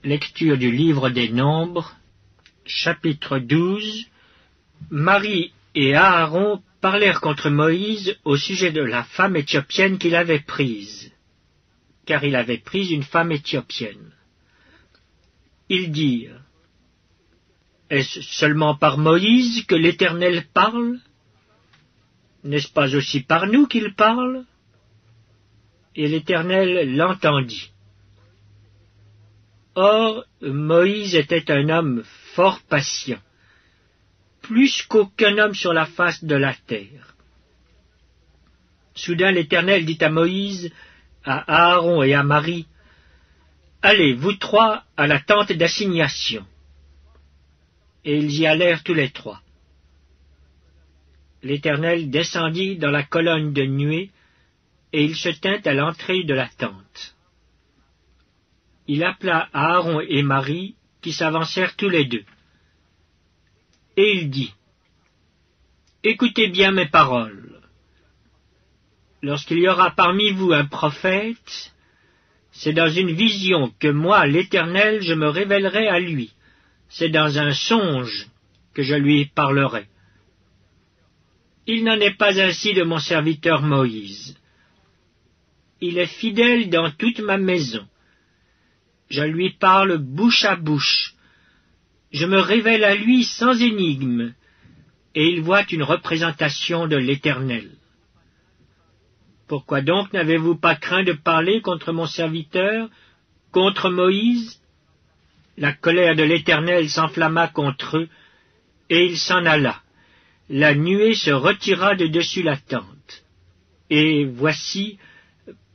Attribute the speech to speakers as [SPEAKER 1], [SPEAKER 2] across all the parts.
[SPEAKER 1] Lecture du livre des Nombres, chapitre 12. Marie et Aaron parlèrent contre Moïse au sujet de la femme éthiopienne qu'il avait prise, car il avait pris une femme éthiopienne. Ils dirent: Est-ce seulement par Moïse que l'Éternel parle? N'est-ce pas aussi par nous qu'il parle? Et l'Éternel l'entendit. Or, Moïse était un homme fort patient, plus qu'aucun homme sur la face de la terre. Soudain l'Éternel dit à Moïse, à Aaron et à Marie: Allez, vous trois, à la tente d'assignation. Et ils y allèrent tous les trois. L'Éternel descendit dans la colonne de nuée, et il se tint à l'entrée de la tente. Il appela Aaron et Marie, qui s'avancèrent tous les deux. Et il dit: Écoutez bien mes paroles. Lorsqu'il y aura parmi vous un prophète, c'est dans une vision que moi, l'Éternel, je me révélerai à lui. C'est dans un songe que je lui parlerai. Il n'en est pas ainsi de mon serviteur Moïse. Il est fidèle dans toute ma maison. Je lui parle bouche à bouche. Je me révèle à lui sans énigme, et il voit une représentation de l'Éternel. Pourquoi donc n'avez-vous pas craint de parler contre mon serviteur, contre Moïse? La colère de l'Éternel s'enflamma contre eux, et il s'en alla. La nuée se retira de dessus la tente. Et voici,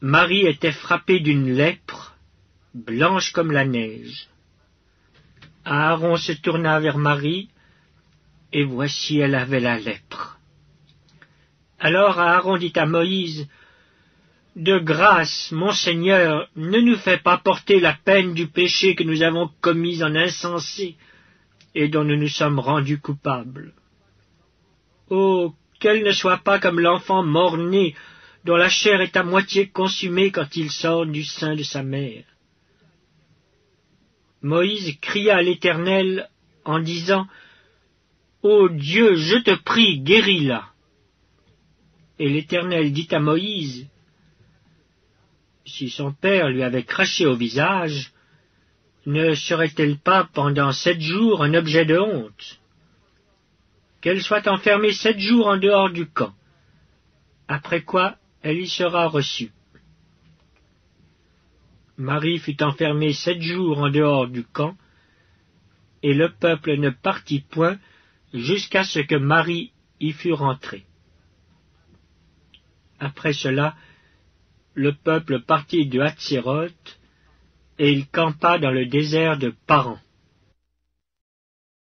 [SPEAKER 1] Marie était frappée d'une lèpre, blanche comme la neige. Aaron se tourna vers Marie, et voici elle avait la lèpre. Alors Aaron dit à Moïse: De grâce, mon Seigneur, ne nous fais pas porter la peine du péché que nous avons commis en insensé, et dont nous nous sommes rendus coupables. Oh, qu'elle ne soit pas comme l'enfant mort-né, dont la chair est à moitié consumée quand il sort du sein de sa mère. Moïse cria à l'Éternel en disant: Ô Dieu, je te prie, guéris-la. Et l'Éternel dit à Moïse: Si son père lui avait craché au visage, ne serait-elle pas pendant 7 jours un objet de honte? Qu'elle soit enfermée 7 jours en dehors du camp, après quoi elle y sera reçue. Marie fut enfermée 7 jours en dehors du camp, et le peuple ne partit point jusqu'à ce que Marie y fût rentrée. Après cela, le peuple partit de Hatséroth, et il campa dans le désert de Paran.